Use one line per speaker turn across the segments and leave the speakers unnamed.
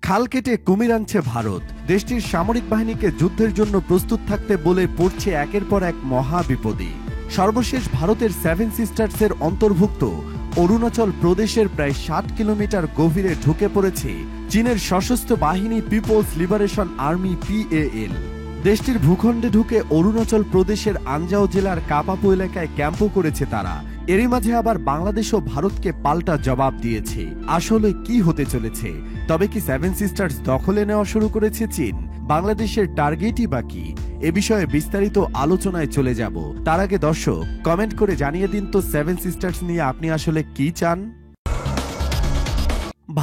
খাল কেটে কুমির আনছে ভারত। দেশটির সামরিক বাহিনীকে যুদ্ধের জন্য প্রস্তুত থাকতে বলে পড়ছে একের পর এক মহা বিপদে। সর্বশেষ ভারতের সেভেন সিস্টার্সের অন্তর্ভুক্ত অরুণাচল প্রদেশের প্রায় ৬০ কিলোমিটার গভীরে ঢুকে পড়েছে চীনের সশস্ত্র বাহিনী পিপলস লিবারেশন আর্মি PAL। দেশটির ভূখণ্ডে ঢুকে অরুণাচল প্রদেশের আনজাও জেলার কাপাপু এলাকায় ক্যাম্পও করেছে তারা। এরই মাঝে আবার বাংলাদেশও ভারতকে পাল্টা জবাব দিয়েছে। আসলে কি হতে চলেছে? তবে কি সেভেন সিস্টার্স দখলে নেওয়া শুরু করেছে চীন? বাংলাদেশের টার্গেটই বা কি? এ বিষয়ে বিস্তারিত আলোচনায় চলে যাব। তার আগে দর্শক কমেন্ট করে জানিয়ে দিন তো সেভেন সিস্টার্স নিয়ে আপনি আসলে কি চান।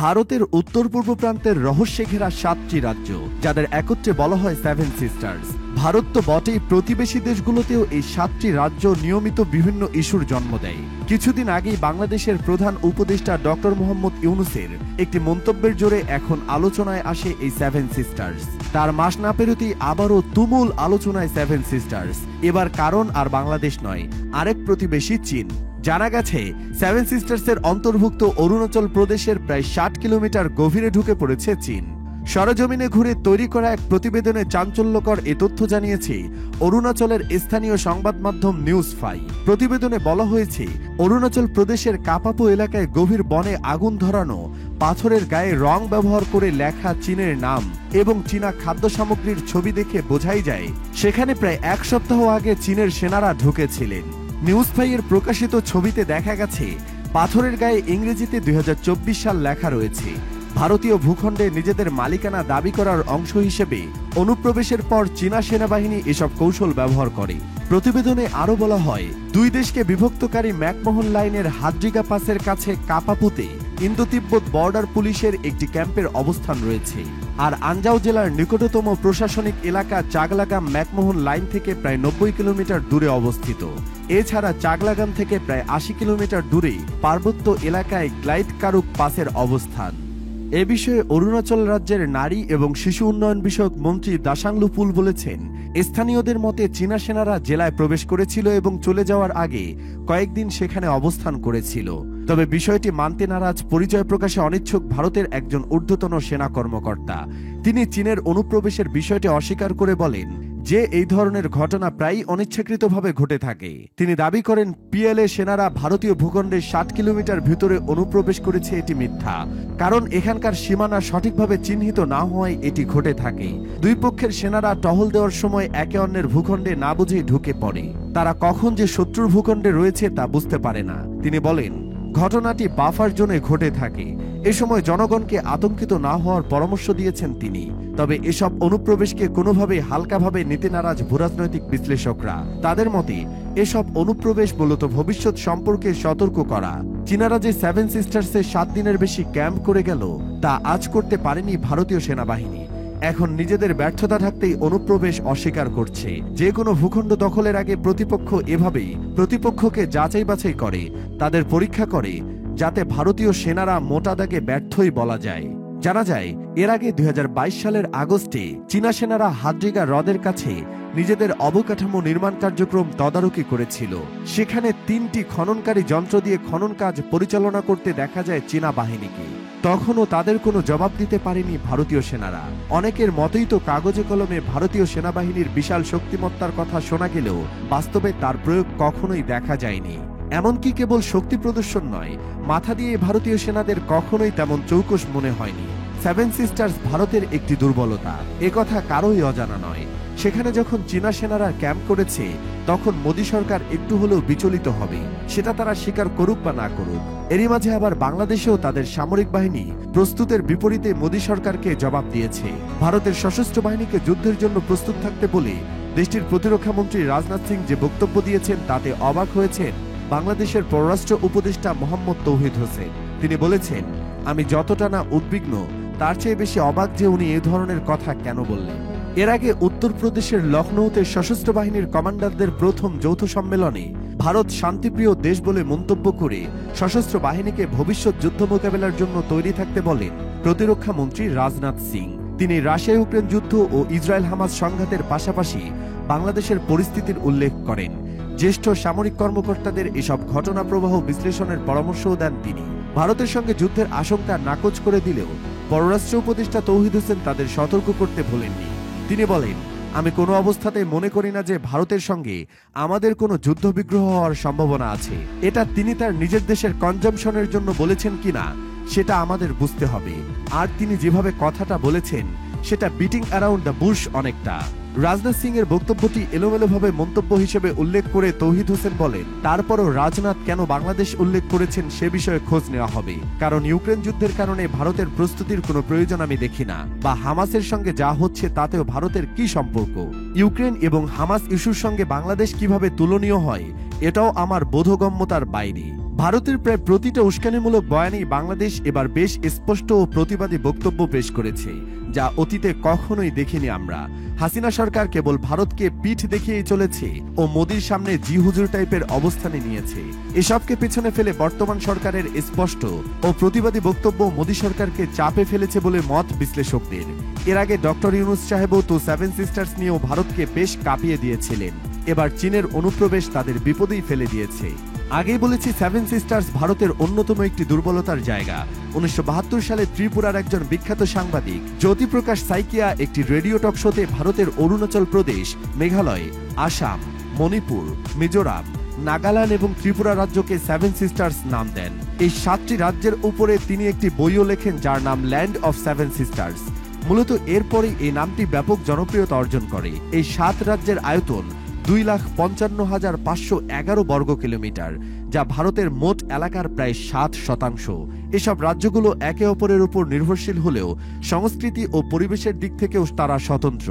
ভারতের উত্তর পূর্ব প্রান্তের রহস্যে ঘেরা ৭টি রাজ্য, যাদের একত্রে বলা হয় সেভেন সিস্টার্স। ভারত তো বটেই, প্রতিবেশী দেশগুলোতেও এই ৭টি রাজ্য নিয়মিত বিভিন্ন ইস্যুর জন্ম দেয়। কিছুদিন আগেই বাংলাদেশের প্রধান উপদেষ্টা ডক্টর মোহাম্মদ ইউনূসের একটি মন্তব্যের জোরে এখন আলোচনায় আসে এই সেভেন সিস্টার্স। তার মাস না পেরোতেই আবারও তুমুল আলোচনায় সেভেন সিস্টার্স। এবার কারণ আর বাংলাদেশ নয়, আরেক প্রতিবেশী চীন। জানা গেছে সেভেন সিস্টার্সের অন্তর্ভুক্ত অরুণাচল প্রদেশের প্রায় ৬০ কিলোমিটার গভীরে ঢুকে পড়েছে চীন। সরজমিনে ঘুরে তৈরি করা এক প্রতিবেদনে চাঞ্চল্যকর এ তথ্য জানিয়েছে অরুণাচলের স্থানীয় সংবাদ মাধ্যম নিউজ 5। প্রতিবেদনে বলা হয়েছে, অরুণাচল প্রদেশের কাপাপু এলাকায় গভীর বনে আগুন ধরানো, পাথরের গায়ে রং ব্যবহার করে লেখা চীনের নাম এবং চীনা খাদ্য সামগ্রীর ছবি দেখে বোঝাই যায় সেখানে প্রায় এক সপ্তাহ আগে চীনের সেনারা ঢুকেছিলেন। নিউজ 5 এর প্রকাশিত ছবিতে দেখা গেছে পাথরের গায়ে ইংরেজিতে ২০২৪ সাল লেখা রয়েছে। ভারতীয় ভূখণ্ডে নিজেদের মালিকানা দাবি করার অংশ হিসেবে অনুপ্রবেশের পর চীনা সেনাবাহিনী এসব কৌশল ব্যবহার করে। প্রতিবেদনে আরও বলা হয়, দুই দেশকে বিভক্তকারী ম্যাকমোহন লাইনের হাদ্রিগা পাসের কাছে কাপাপুতে ইন্দো তিব্বত বর্ডার পুলিশের একটি ক্যাম্পের অবস্থান রয়েছে। আর আনজাও জেলার নিকটতম প্রশাসনিক এলাকা চাগলাগাম ম্যাকমোহন লাইন থেকে প্রায় ৯০ কিলোমিটার দূরে অবস্থিত। এছাড়া চাগলাগাম থেকে প্রায় ৮০ কিলোমিটার দূরে পার্বত্য এলাকায় গ্লাইড কারুক পাসের অবস্থান। এ বিষয়ে অরুণাচল রাজ্যের নারী এবং শিশু উন্নয়ন বিষয়ক মন্ত্রী দাশাংলু পুল বলেছেন, স্থানীয়দের মতে চীনা সেনারা জেলায় প্রবেশ করেছিল এবং চলে যাওয়ার আগে কয়েকদিন সেখানে অবস্থান করেছিল। তবে বিষয়টি মানতে নারাজ পরিচয় প্রকাশে অনিচ্ছুক ভারতের একজন ঊর্ধ্বতন সেনা কর্মকর্তা। তিনি চীনের অনুপ্রবেশের বিষয়টি অস্বীকার করে বলেন যে এই ধরনের ঘটনা প্রায়ই অনিচ্ছাকৃতভাবে ঘটে থাকে। তিনি দাবি করেন, PLA সেনারা ভারতীয় ভূখণ্ডের ৬০ কিলোমিটার ভিতরে অনুপ্রবেশ করেছে এটি মিথ্যা, কারণ এখানকার সীমানা সঠিকভাবে চিহ্নিত না হওয়ায় এটি ঘটে থাকে। দুই পক্ষের সেনারা টহল দেওয়ার সময় একে অন্যের ভূখণ্ডে না বুঝেই ঢুকে পড়ে। তারা কখন যে শত্রুর ভূখণ্ডে রয়েছে তা বুঝতে পারে না। তিনি বলেন, ঘটনাটি বাফার জোনে ঘটে থাকে। এ সময় জনগণকে আতঙ্কিত না হওয়ার পরামর্শ দিয়েছেন তিনি। তবে এসব অনুপ্রবেশকে কোনোভাবে হালকাভাবে নিতে নারাজ ভূরাজনৈতিক বিশ্লেষকরা। তাদের মতে এসব অনুপ্রবেশ মূলত ভবিষ্যৎ সম্পর্কে সতর্ক করা। চীনারা যে সেভেন সিস্টার্সে ৭ দিনের বেশি ক্যাম্প করে গেল তা আজ করতে পারেনি ভারতীয় সেনাবাহিনী। এখন নিজেদের ব্যর্থতা ঢাকতেই অনুপ্রবেশ অস্বীকার করছে। যে কোনো ভূখণ্ড দখলের আগে প্রতিপক্ষ এভাবেই প্রতিপক্ষকে যাচাই বাছাই করে, তাদের পরীক্ষা করে, যাতে ভারতীয় সেনারা মোটা দাগে ব্যর্থই বলা যায়। জানা যায়, এর আগে ২০২২ সালের আগস্টে চীনা সেনারা হাদ্রিগা হ্রদের কাছে নিজেদের অবকাঠামো নির্মাণ কার্যক্রম তদারকি করেছিল। সেখানে ৩টি খননকারী যন্ত্র দিয়ে খনন কাজ পরিচালনা করতে দেখা যায় চীনা বাহিনীকে। তখনও তাদের কোনো জবাব দিতে পারেনি ভারতীয় সেনারা। অনেকের মতই তো কাগজে কলমে ভারতীয় সেনাবাহিনীর বিশাল শক্তিমত্তার কথা শোনা গেলেও বাস্তবে তার প্রয়োগ কখনোই দেখা যায়নি। এমনকি কেবল শক্তি প্রদর্শন নয়, মাথা দিয়ে ভারতীয় সেনাদের কখনোই তেমন চৌকস মনে হয়নি। সেভেন সিস্টার্স ভারতের একটি দুর্বলতা, একথা কারোই অজানা নয়। সেখানে যখন চীনা সেনারা ক্যাম্প করেছে তখন মোদী সরকার একটু হলেও বিচলিত হবে, সেটা তারা স্বীকার করুক বা না করুক। এরই মাঝে আবার বাংলাদেশেও তাদের সামরিক বাহিনী প্রস্তুতের বিপরীতে মোদী সরকারকে জবাব দিয়েছে। ভারতের সশস্ত্র বাহিনীকে যুদ্ধের জন্য প্রস্তুত থাকতে বলে দেশটির প্রতিরক্ষা মন্ত্রী রাজনাথ সিং যে বক্তব্য দিয়েছেন তাতে অবাক হয়েছেন বাংলাদেশের পররাষ্ট্র উপদেষ্টা মোহাম্মদ তৌহিদ হোসেন। তিনি বলেছেন, আমি যতটা না উদ্বিগ্ন তার চেয়ে বেশি অবাক যে উনি এ ধরনের কথা কেন বললেন। এর আগে উত্তরপ্রদেশের লখনৌতে সশস্ত্র বাহিনীর কমান্ডারদের প্রথম যৌথ সম্মেলনে ভারত শান্তিপ্রিয় দেশ বলে মন্তব্য করে সশস্ত্র বাহিনীকে ভবিষ্যৎ যুদ্ধ মোকাবেলার জন্য তৈরি থাকতে বলেন প্রতিরক্ষা মন্ত্রী রাজনাথ সিং। তিনি রাশিয়া ইউক্রেন যুদ্ধ ও ইসরায়েল হামাস সংঘাতের পাশাপাশি বাংলাদেশের পরিস্থিতির উল্লেখ করেন। জ্যেষ্ঠ সামরিক কর্মকর্তাদের এসব ঘটনা প্রবাহ বিশ্লেষণের পরামর্শও দেন তিনি। ভারতের সঙ্গে যুদ্ধের আশঙ্কা নাকচ করে দিলেও পররাষ্ট্র উপদেষ্টা তৌহিদ হোসেন তাদের সতর্ক করতে ভোলেননি। তিনি বলেন, আমি কোনো অবস্থাতেই মনে করি না যে ভারতের সঙ্গে আমাদের কোনো যুদ্ধবিগ্রহ হওয়ার সম্ভাবনা আছে। এটা তিনি তার নিজের দেশের কনজামশনের জন্য বলেছেন কিনা সেটা আমাদের বুঝতে হবে। আর তিনি যেভাবে কথাটা বলেছেন সেটা বিটিং অ্যারাউন্ড দ্য বুশ অনেকটা। রাজনাথ সিং এর বক্তব্যটি এলোমেলোভাবে মন্তব্য হিসেবে উল্লেখ করে তৌহিদ হোসেন বলেন, তারপরও রাজনাথ কেন বাংলাদেশ উল্লেখ করেছেন সে বিষয়ে খোঁজ নেওয়া হবে, কারণ ইউক্রেন যুদ্ধের কারণে ভারতের প্রস্তুতির কোনো প্রয়োজন আমি দেখি না, বা হামাসের সঙ্গে যা হচ্ছে তাতেও ভারতের কি সম্পর্ক। ইউক্রেন এবং হামাস ইস্যুর সঙ্গে বাংলাদেশ কিভাবে তুলনীয় হয় এটাও আমার বোধগম্যতার বাইরে। ভারতের প্রায় প্রতিটা উস্কানিমূলক বয়ানেই বাংলাদেশ এবার বেশ স্পষ্ট ও প্রতিবাদী বক্তব্য পেশ করেছে, যা অতীতে কখনোই দেখিনি আমরা। হাসিনা সরকার কেবল ভারতকে পিঠ দেখিয়েই চলেছে ও মোদির সামনে জি হুজুর টাইপের অবস্থানে নিয়েছে। এসবকে পেছনে ফেলে বর্তমান সরকারের স্পষ্ট ও প্রতিবাদী বক্তব্য মোদি সরকারকে চাপে ফেলেছে বলে মত বিশ্লেষকদের। এর আগে ডক্টর ইউনূস সাহেবও তো সেভেন সিস্টার্স নিয়েও ভারতকে বেশ কাঁপিয়ে দিয়েছিলেন। এবার চীনের অনুপ্রবেশ তাদের বিপদেই ফেলে দিয়েছে। আগেই বলেছি, সেভেন সিস্টার্স ভারতের অন্যতম একটি দুর্বলতার জায়গা। 1972 সালে ত্রিপুরার একজন বিখ্যাত সাংবাদিক জ্যোতিপ্রকাশ সাইকিয়া একটি রেডিও টক শোতে ভারতের অরুণাচল প্রদেশ, মেঘালয়, আসাম, মণিপুর, মিজোরাম, নাগাল্যান্ড এবং ত্রিপুরা রাজ্যকে সেভেন সিস্টার্স নাম দেন। এই 7টি রাজ্যের উপরে তিনি একটি বইও লেখেন যার নাম ল্যান্ড অফ সেভেন সিস্টার্স। মূলত এরপরেই এই নামটি ব্যাপক জনপ্রিয়তা অর্জন করে। এই 7 রাজ্যের আয়তন 2,55,511 বর্গ কিলোমিটার, যা ভারতের মোট এলাকার প্রায় 7%। এসব রাজ্যগুলো একে অপরের উপর নির্ভরশীল হলেও সংস্কৃতি ও পরিবেশের দিক থেকেও তারা স্বতন্ত্র।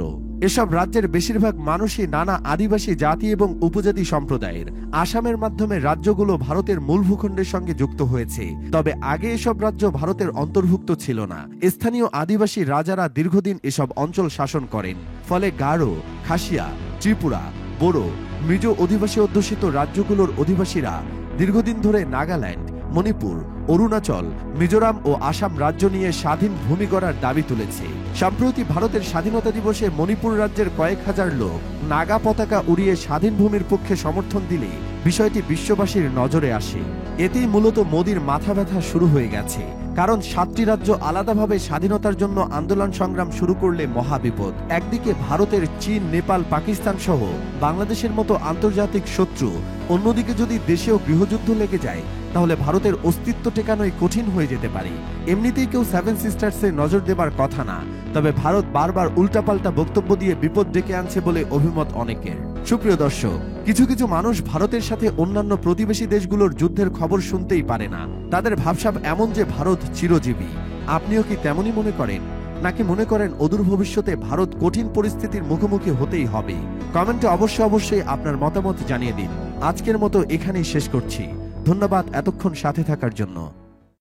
এসব রাজ্যের বেশিরভাগ মানুষই নানা আদিবাসী জাতি এবং উপজাতি সম্প্রদায়ের। আসামের মাধ্যমে রাজ্যগুলো ভারতের মূল ভূখণ্ডের সঙ্গে যুক্ত হয়েছে, তবে আগে এসব রাজ্য ভারতের অন্তর্ভুক্ত ছিল না। স্থানীয় আদিবাসী রাজারা দীর্ঘদিন এসব অঞ্চল শাসন করেন, ফলে গারো, খাসিয়া, ত্রিপুরা, বড়ো, মিজো অধিবাসী অধ্যুষিত রাজ্যগুলোর অধিবাসীরা দীর্ঘদিন ধরে নাগাল্যান্ড, মণিপুর, অরুণাচল, মিজোরাম ও আসাম রাজ্য নিয়ে স্বাধীন ভূমি গড়ার দাবি তুলেছে। সম্প্রতি ভারতের স্বাধীনতা দিবসে মণিপুর রাজ্যের কয়েক হাজার লোক নাগা পতাকা উড়িয়ে স্বাধীন ভূমির পক্ষে সমর্থন দিলে বিষয়টি বিশ্ববাসীর নজরে আসে। এতেই মূলত মোদির মাথা ব্যথা শুরু হয়ে গেছে, কারণ 7টি রাজ্য আলাদাভাবে স্বাধীনতার জন্য আন্দোলন সংগ্রাম শুরু করলে মহাবিপদ। একদিকে ভারতের চীন, নেপাল, পাকিস্তান সহ বাংলাদেশের মতো আন্তর্জাতিক শত্রু, অন্যদিকে যদি দেশেও গৃহযুদ্ধ লেগে যায় তাহলে ভারতের অস্তিত্ব টেকানোই কঠিন হয়ে যেতে পারে। এমনিতেই কেউ সেভেন সিস্টার্সে নজর দেবার কথা না, তবে ভারত বারবার উল্টাপাল্টা বক্তব্য দিয়ে বিপদ ডেকে আনছে বলে অভিমত অনেকের। সুপ্রিয় দর্শক, কিছু কিছু মানুষ ভারতের সাথে অন্যান্য প্রতিবেশী দেশগুলোর যুদ্ধের খবর শুনতেই পারে না। তাদের ভাবসাব এমন যে ভারত চিরজীবী। আপনিও কি তেমনই মনে করেন, নাকি মনে করেন অদূর ভবিষ্যতে ভারত কঠিন পরিস্থিতির মুখোমুখি হতেই হবে? কমেন্টে অবশ্যই আপনার মতামত জানিয়ে দিন। আজকের মতো এখানেই শেষ করছি। ধন্যবাদ এতক্ষণ সাথে থাকার জন্য।